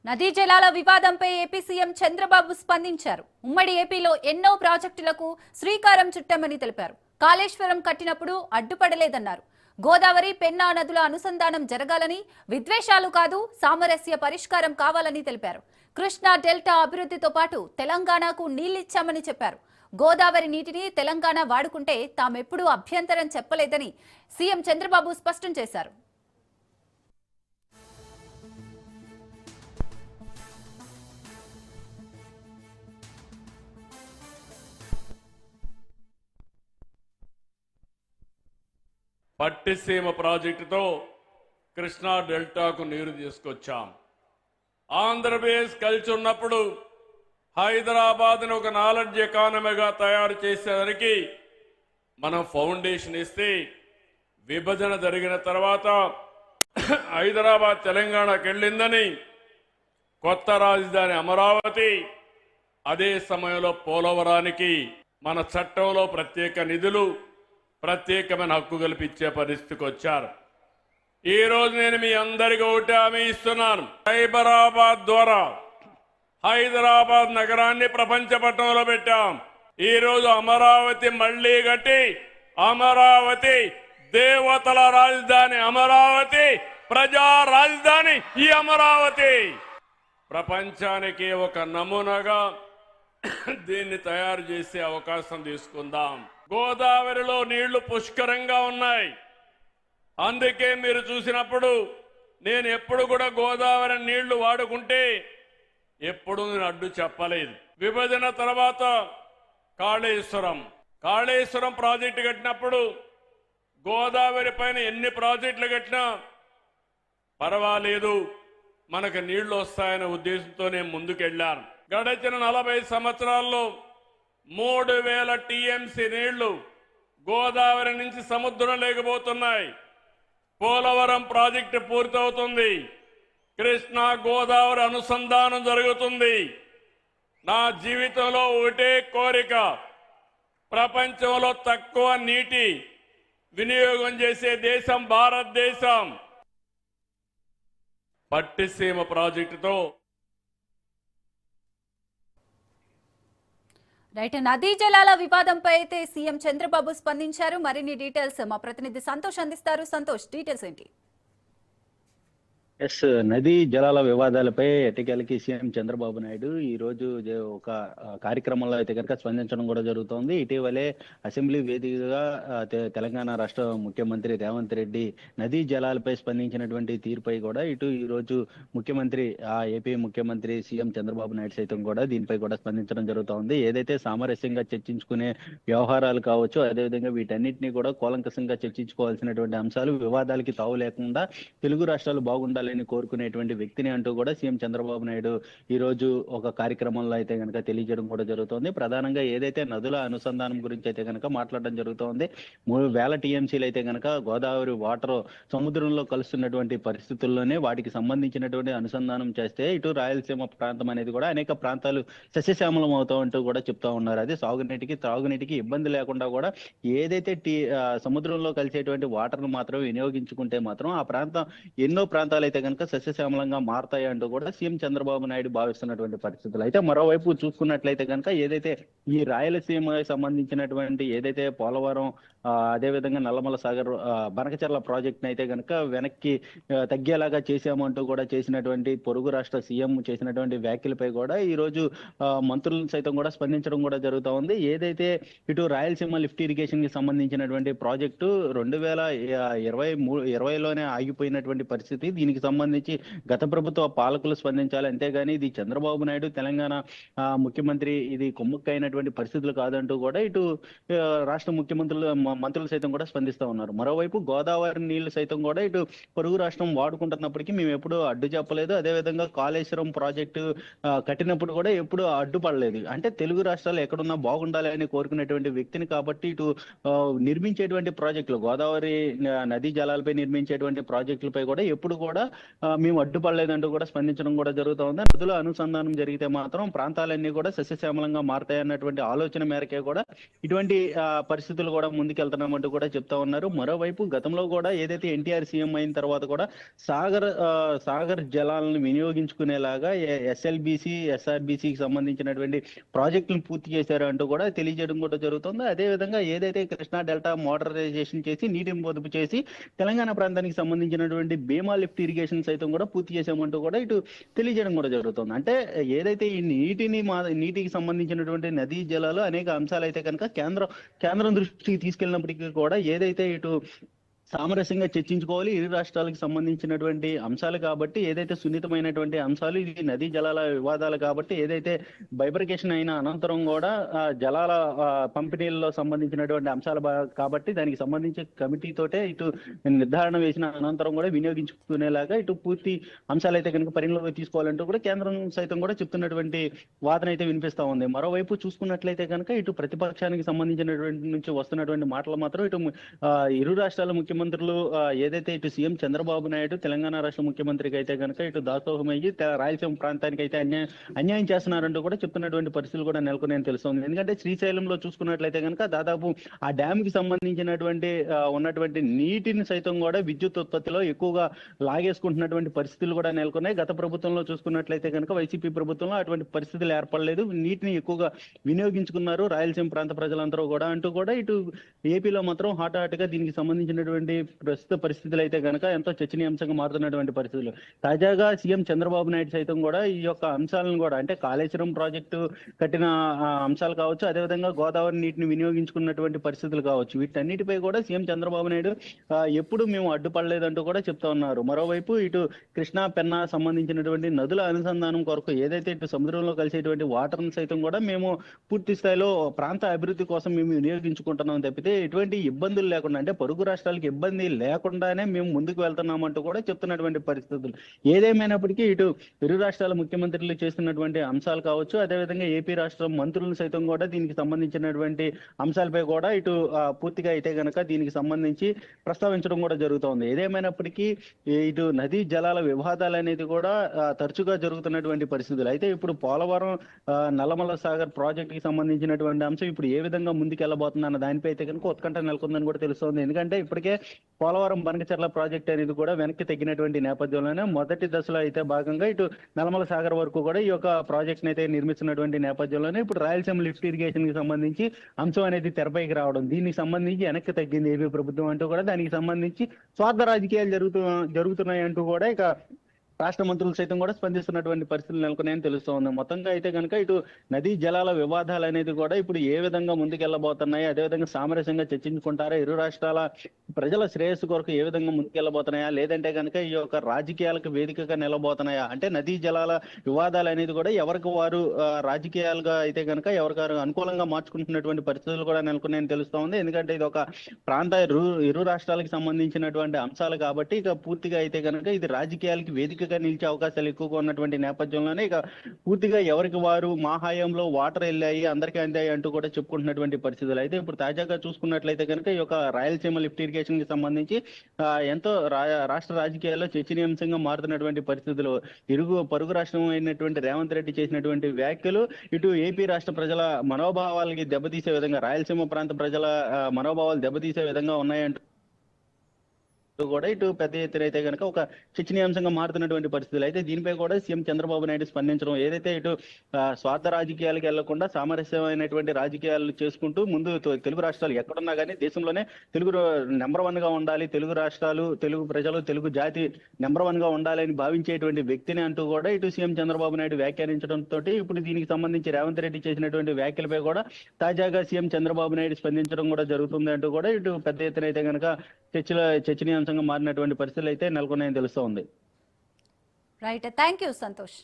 నదీ జలాల వివాదంపై ఏపీ సీఎం చంద్రబాబు స్పందించారు. ఉమ్మడి ఏపీలో ఎన్నో ప్రాజెక్టులకు శ్రీకారం చుట్టామని తెలిపారు. కాళేశ్వరం కట్టినప్పుడు అడ్డుపడలేదన్నారు. గోదావరి, పెన్నా నదుల అనుసంధానం జరగాలని, విద్వేషాలు కాదు సామరస్య పరిష్కారం కావాలని తెలిపారు. కృష్ణా డెల్టా అభివృద్ధితో పాటు తెలంగాణకు నీళ్లిచ్చామని చెప్పారు. గోదావరి నీటిని తెలంగాణ వాడుకుంటే తామెప్పుడూ అభ్యంతరం చెప్పలేదని సీఎం చంద్రబాబు స్పష్టం చేశారు. పట్టిసీమ ప్రాజెక్టుతో కృష్ణా డెల్టాకు నీరు తీసుకొచ్చాం. ఆంధ్రప్రదేశ్ కలిసి ఉన్నప్పుడు హైదరాబాద్ను ఒక నాలెడ్జ్ ఎకానమీగా తయారు చేసేదానికి మనం ఫౌండేషన్ ఇస్తే, విభజన జరిగిన తర్వాత హైదరాబాద్ తెలంగాణకు వెళ్ళిందని కొత్త రాజధాని అమరావతి, అదే సమయంలో పోలవరానికి మన చట్టంలో ప్రత్యేక నిధులు, ప్రత్యేకమైన హక్కు కల్పించే పరిస్థితికి వచ్చారు. ఈ రోజు నేను మీ అందరికీ ఒకటి హామీ ఇస్తున్నాను. సైబరాబాద్ ద్వారా హైదరాబాద్ నగరాన్ని ప్రపంచ పట్టణంలో పెట్టాం. ఈ రోజు అమరావతి మళ్లీ కట్టి, అమరావతి దేవతల రాజధాని, అమరావతి ప్రజా రాజధాని. ఈ అమరావతి ప్రపంచానికి ఒక నమూనాగా దీన్ని తయారు చేసే అవకాశం తీసుకుందాం. గోదావరిలో నీళ్లు పుష్కరంగా ఉన్నాయి. అందుకే మీరు చూసినప్పుడు నేను ఎప్పుడు కూడా గోదావరి నీళ్లు వాడుకుంటే ఎప్పుడు నేను అడ్డు చెప్పలేదు. విభజన తర్వాత కాళేశ్వరం ప్రాజెక్టు కట్టినప్పుడు గోదావరి పైన ఎన్ని ప్రాజెక్టులు కట్టినా పర్వాలేదు, మనకు నీళ్లు వస్తాయనే ఉద్దేశంతో నేను ముందుకెళ్లాను. గడిచిన 40 సంవత్సరాల్లో 3000 టీఎంసీ నీళ్లు గోదావరి నుంచి సముద్రం లేకపోతున్నాయి. పోలవరం ప్రాజెక్టు పూర్తవుతుంది. కృష్ణా గోదావరి అనుసంధానం జరుగుతుంది. నా జీవితంలో ఒకటే కోరిక, ప్రపంచంలో తక్కువ నీటి వినియోగం చేసే దేశం భారతదేశం. పట్టిసీమ ప్రాజెక్టుతో నదీ జలాల వివాదంపై అయితే సీఎం చంద్రబాబు స్పందించారు. మరిన్ని డీటెయిల్స్ మా ప్రతినిధి సంతోష్ అందిస్తారు. సంతోష్, డీటెయిల్స్ ఏంటి? నదీ జలాల వివాదాలపై ఎట్టకేలకి సీఎం చంద్రబాబు నాయుడు ఈ రోజు ఒక కార్యక్రమంలో అయితే కనుక స్పందించడం కూడా జరుగుతోంది. ఇటీవలే అసెంబ్లీ వేదికగా తెలంగాణ రాష్ట్ర ముఖ్యమంత్రి రేవంత్ రెడ్డి నదీ జలాలపై స్పందించినటువంటి తీరుపై కూడా ఇటు ఈ రోజు ముఖ్యమంత్రి ఏపీ ముఖ్యమంత్రి సీఎం చంద్రబాబు నాయుడు సైతం కూడా దీనిపై కూడా స్పందించడం జరుగుతోంది. ఏదైతే సామరస్యంగా చర్చించుకునే వ్యవహారాలు కావచ్చు, అదేవిధంగా వీటన్నిటినీ కూడా కూలంకషంగా చర్చించుకోవాల్సినటువంటి అంశాలు, వివాదాలకి తావు లేకుండా తెలుగు రాష్ట్రాలు బాగుండాలి కోరుకునేటువంటి వ్యక్తిని అంటూ కూడా సీఎం చంద్రబాబు నాయుడు ఈ రోజు ఒక కార్యక్రమంలో అయితే కనుక తెలియజేయడం కూడా జరుగుతోంది. ప్రధానంగా ఏదైతే నదుల అనుసంధానం గురించి అయితే కనుక మాట్లాడడం జరుగుతోంది. 3000 టీఎంసీలు అయితే కనుక గోదావరి వాటర్ సముద్రంలో కలుస్తున్నటువంటి పరిస్థితుల్లోనే వాటికి సంబంధించినటువంటి అనుసంధానం చేస్తే ఇటు రాయలసీమ ప్రాంతం అనేది కూడా అనేక ప్రాంతాలు సస్యశ్యామలం అవుతామంటూ కూడా చెప్తా ఉన్నారు. అది సాగునీటికి, త్రాగునీటికి ఇబ్బంది లేకుండా కూడా ఏదైతే సముద్రంలో కలిసేటువంటి వాటర్ ను మాత్రం వినియోగించుకుంటే మాత్రం ఆ ప్రాంతం ఎన్నో ప్రాంతాలు అయితే కనుక సస్యశ్యామలంగా మారతాయి అంటూ కూడా సీఎం చంద్రబాబు నాయుడు భావిస్తున్నటువంటి పరిస్థితులు. అయితే మరోవైపు చూసుకున్నట్లయితే కనుక ఏదైతే ఈ రాయలసీమకి సంబంధించినటువంటి ఏదైతే పోలవరం, అదేవిధంగా నల్లమల సాగర్, బనకచర్ల ప్రాజెక్ట్ అయితే కనుక వెనక్కి తగ్గేలాగా చేశామంటూ కూడా చేసినటువంటి పొరుగు రాష్ట్ర సీఎం చేసినటువంటి వ్యాఖ్యలపై కూడా ఈ రోజు మంత్రులను సైతం కూడా స్పందించడం కూడా జరుగుతూ ఉంది. ఏదైతే ఇటు రాయలసీమ లిఫ్ట్ ఇరిగేషన్ కి సంబంధించినటువంటి ప్రాజెక్టు 2020లోనే ఆగిపోయినటువంటి పరిస్థితి. దీనికి సంబంధించి గత ప్రభుత్వ పాలకులు స్పందించాలి, అంతేగాని ఇది చంద్రబాబు నాయుడు తెలంగాణ ముఖ్యమంత్రి ఇది కొమ్ముక్కైనటువంటి పరిస్థితులు కాదంటూ కూడా ఇటు రాష్ట్ర మంత్రులు సైతం కూడా స్పందిస్తూ ఉన్నారు. మరోవైపు గోదావరి నీళ్లు సైతం కూడా ఇటు పొరుగు రాష్ట్రం వాడుకుంటున్నప్పటికీ మేము ఎప్పుడూ అడ్డు చెప్పలేదు. అదేవిధంగా కాళేశ్వరం ప్రాజెక్టు కట్టినప్పుడు కూడా ఎప్పుడు అడ్డుపడలేదు. అంటే తెలుగు రాష్ట్రాలు ఎక్కడున్నా బాగుండాలి అని కోరుకునేటువంటి వ్యక్తిని కాబట్టి ఇటు నిర్మించేటువంటి ప్రాజెక్టులు, గోదావరి నదీ జలాలపై నిర్మించేటువంటి ప్రాజెక్టులపై కూడా ఎప్పుడు కూడా మేము అడ్డుపడలేదంటూ కూడా స్పందించడం కూడా జరుగుతోంది. నదుల అనుసంధానం జరిగితే మాత్రం ప్రాంతాలన్నీ కూడా సస్యశ్యామలంగా మారతాయి అన్నటువంటి ఆలోచన మేరకే కూడా ఇటువంటి పరిస్థితులు కూడా ముందుకెళ్తున్నామంటూ కూడా చెప్తా ఉన్నారు. మరోవైపు గతంలో కూడా ఏదైతే ఎన్టీఆర్ సీఎం అయిన తర్వాత కూడా సాగర్ జలాలను వినియోగించుకునేలాగా ఎస్ఎల్బిసి ఎస్ఆర్బిసికి సంబంధించినటువంటి ప్రాజెక్టులను పూర్తి చేశారు అంటూ కూడా తెలియజేయడం కూడా జరుగుతుంది. అదేవిధంగా ఏదైతే కృష్ణా డెల్టా మోడరైజేషన్ చేసి నీటిని పొదుపు చేసి తెలంగాణ ప్రాంతానికి సంబంధించినటువంటి భీమా లిఫ్ట్ ఇరిగేషన్ సైతం కూడా పూర్తి చేశామంటూ కూడా ఇటు తెలియజేయడం కూడా జరుగుతుంది. అంటే ఏదైతే ఈ నీటికి సంబంధించినటువంటి నదీ జలాలు అనేక అంశాలు అయితే కనుక కేంద్రం దృష్టికి తీసుకెళ్ళినప్పటికీ కూడా ఏదైతే ఇటు సామరస్యంగా చర్చించుకోవాలి, ఇరు రాష్ట్రాలకు సంబంధించినటువంటి అంశాలు కాబట్టి ఏదైతే సున్నితమైనటువంటి అంశాలు, ఇది నదీ జలాల వివాదాలు కాబట్టి ఏదైతే బైబర్కేషన్ అయిన అనంతరం కూడా జలాల పంపిణీల్లో సంబంధించినటువంటి అంశాలు కాబట్టి దానికి సంబంధించి కమిటీతోటే ఇటు నిర్ధారణ వేసిన అనంతరం కూడా వినియోగించుకునేలాగా ఇటు పూర్తి అంశాలు అయితే కనుక పరిగణలోకి తీసుకోవాలంటూ కూడా కేంద్రం సైతం కూడా చెప్తున్నటువంటి వాదన అయితే వినిపిస్తా ఉంది. మరోవైపు చూసుకున్నట్లయితే కనుక ఇటు ప్రతిపక్షానికి సంబంధించినటువంటి నుంచి వస్తున్నటువంటి మాటలు మాత్రం ఇటు ఇరు రాష్ట్రాల ముఖ్యమంత్రులు ఏదైతే ఇటు సీఎం చంద్రబాబు నాయుడు తెలంగాణ రాష్ట్ర ముఖ్యమంత్రికి అయితే కనుక ఇటు దాసోహమయ్యి రాయలసీమ ప్రాంతానికి అయితే అన్యాయం చేస్తున్నారంటూ కూడా చెప్తున్నటువంటి పరిస్థితులు కూడా నెలకొన్నాయని తెలుస్తుంది. ఎందుకంటే శ్రీశైలంలో చూసుకున్నట్లయితే కనుక దాదాపు ఆ డ్యామ్ కి సంబంధించినటువంటి ఉన్నటువంటి నీటిని సైతం కూడా విద్యుత్ ఉత్పత్తిలో ఎక్కువగా లాగేసుకుంటున్నటువంటి పరిస్థితులు కూడా నెలకొన్నాయి. గత ప్రభుత్వంలో చూసుకున్నట్లయితే కనుక వైసీపీ ప్రభుత్వంలో అటువంటి పరిస్థితులు ఏర్పడలేదు, నీటిని ఎక్కువగా వినియోగించుకున్నారు రాయలసీమ ప్రాంత ప్రజలందరూ కూడా అంటూ కూడా ఇటు ఏపీలో మాత్రం హాట్ గా దీనికి సంబంధించినటువంటి ప్రస్తుత పరిస్థితులు అయితే కనుక ఎంతో చర్చనీయాంశంగా మారుతున్నటువంటి పరిస్థితులు. తాజాగా సీఎం చంద్రబాబు నాయుడు సైతం కూడా ఈ యొక్క అంశాలను కూడా అంటే కాళేశ్వరం ప్రాజెక్టు కట్టిన అంశాలు కావచ్చు, అదేవిధంగా గోదావరి నీటిని వినియోగించుకున్నటువంటి పరిస్థితులు కావచ్చు, వీటన్నిటిపై కూడా సీఎం చంద్రబాబు నాయుడు ఎప్పుడు మేము అడ్డుపడలేదంటూ కూడా చెప్తా ఉన్నారు. మరోవైపు ఇటు కృష్ణా పెన్నా సంబంధించినటువంటి నదుల అనుసంధానం కొరకు ఏదైతే ఇటు సముద్రంలో కలిసేటువంటి వాటర్ని సైతం కూడా మేము పూర్తి స్థాయిలో ప్రాంత అభివృద్ధి కోసం మేము వినియోగించుకుంటున్నాం తప్పితే ఎటువంటి ఇబ్బందులు లేకుండా అంటే పొరుగు రాష్ట్రాలకి ఇబ్బంది లేకుండానే మేము ముందుకు వెళ్తున్నామంటూ కూడా చెప్తున్నటువంటి పరిస్థితులు. ఏదేమైనప్పటికీ ఇటు ఇరు రాష్ట్రాల ముఖ్యమంత్రులు చేస్తున్నటువంటి అంశాలు కావచ్చు, అదేవిధంగా ఏపీ రాష్ట్రం మంత్రులు సైతం కూడా దీనికి సంబంధించినటువంటి అంశాలపై కూడా ఇటు పూర్తిగా అయితే కనుక దీనికి సంబంధించి ప్రస్తావించడం కూడా జరుగుతోంది. ఏదేమైనప్పటికీ ఇటు నదీ జలాల వివాదాలు అనేది కూడా తరచుగా జరుగుతున్నటువంటి పరిస్థితులు. అయితే ఇప్పుడు పోలవరం నల్లమల సాగర్ ప్రాజెక్ట్ కి సంబంధించినటువంటి అంశం ఇప్పుడు ఏ విధంగా ముందుకెళ్లబోతుంది అన్న దానిపై అయితే కనుక ఉత్కంఠ నెలకొందని కూడా తెలుస్తోంది. ఎందుకంటే ఇప్పటికే పోలవరం బనకచెర్ల ప్రాజెక్ట్ అనేది కూడా వెనక్కి తగ్గినటువంటి నేపథ్యంలోనే మొదటి దశలో అయితే భాగంగా ఇటు నల్లమల సాగర్ వరకు కూడా ఈ యొక్క ప్రాజెక్ట్ అయితే నిర్మిస్తున్నటువంటి నేపథ్యంలోనే ఇప్పుడు రాయలసీమ లిఫ్ట్ ఇరిగేషన్ కి సంబంధించి అంశం అనేది తెరపైకి రావడం, దీనికి సంబంధించి వెనక్కి తగ్గింది ఏపీ ప్రభుత్వం అంటూ కూడా దానికి సంబంధించి స్వార్థ రాజకీయాలు జరుగుతున్నాయి అంటూ కూడా ఇక రాష్ట్ర మంత్రులు సైతం కూడా స్పందిస్తున్నటువంటి పరిస్థితులు నెలకొన్నాయని తెలుస్తోంది. మొత్తంగా అయితే కనుక ఇటు నదీ జలాల వివాదాలు అనేది కూడా ఇప్పుడు ఏ విధంగా ముందుకెళ్లబోతున్నాయి, అదేవిధంగా సామరస్యంగా చర్చించుకుంటారా, ఇరు రాష్ట్రాల ప్రజల శ్రేయస్సు కొరకు ఏ విధంగా ముందుకెళ్లబోతున్నాయా, లేదంటే కనుక ఈ యొక్క రాజకీయాలకు వేదికగా నిలబోతున్నాయా, అంటే నదీ జలాల వివాదాలు అనేది కూడా ఎవరికి వారు రాజకీయాలుగా అయితే కనుక ఎవరికారు అనుకూలంగా మార్చుకుంటున్నటువంటి పరిస్థితులు కూడా నెలకొన్నాయని తెలుస్తోంది. ఎందుకంటే ఇది ఒక ప్రాంత ఇరు రాష్ట్రాలకు సంబంధించినటువంటి అంశాలు కాబట్టి ఇక పూర్తిగా అయితే కనుక ఇది రాజకీయాలకి వేదిక నిలిచే అవకాశాలు ఎక్కువగా ఉన్నటువంటి నేపథ్యంలోనే ఇక పూర్తిగా ఎవరికి వారు మా హయాంలో వాటర్ వెళ్ళాయి అందరికీ అందాయి అంటూ కూడా చెప్పుకుంటున్నటువంటి పరిస్థితులు. అయితే ఇప్పుడు తాజాగా చూసుకున్నట్లయితే కనుక ఈ యొక్క రాయలసీమ లిఫ్ట్ ఇరిగేషన్ కి సంబంధించి ఎంతో రాష్ట్ర రాజకీయాల్లో చర్చనీయాంశంగా మారుతున్నటువంటి పరిస్థితులు. పొరుగు రాష్ట్రం అయినటువంటి రేవంత్ రెడ్డి చేసినటువంటి వ్యాఖ్యలు ఇటు ఏపీ రాష్ట్ర ప్రజల మనోభావాలకి దెబ్బతీసే విధంగా, రాయలసీమ ప్రాంత ప్రజల మనోభావాలు దెబ్బతీసే విధంగా ఉన్నాయంటూ కూడా ఇటు పెద్ద ఎత్తున అయితే కనుక ఒక చర్చనీయాంశంగా మారుతున్నటువంటి పరిస్థితులు. అయితే దీనిపై కూడా సీఎం చంద్రబాబు నాయుడు స్పందించడం, ఏదైతే ఇటు స్వార్థ రాజకీయాలకు వెళ్లకుండా సామరస్యమైనటువంటి రాజకీయాలు చేసుకుంటూ ముందు తెలుగు రాష్ట్రాలు ఎక్కడున్నా కానీ దేశంలోనే తెలుగు నెంబర్ 1 గా ఉండాలి, తెలుగు రాష్ట్రాలు, తెలుగు ప్రజలు, తెలుగు జాతి నెంబర్ 1 గా ఉండాలని భావించేటువంటి వ్యక్తిని అంటూ కూడా ఇటు సీఎం చంద్రబాబు నాయుడు వ్యాఖ్యానించడంతో ఇప్పుడు దీనికి సంబంధించి రేవంత్ రెడ్డి చేసినటువంటి వ్యాఖ్యలపై కూడా తాజాగా సీఎం చంద్రబాబు నాయుడు స్పందించడం కూడా జరుగుతుంది అంటూ కూడా ఇటు పెద్ద ఎత్తున అయితే కనుక చర్చనీయాంశంగా మారినటువంటి పరిస్థితులు అయితే నెలకొన్నాయని తెలుస్తోంది. Right, thank you Santosh.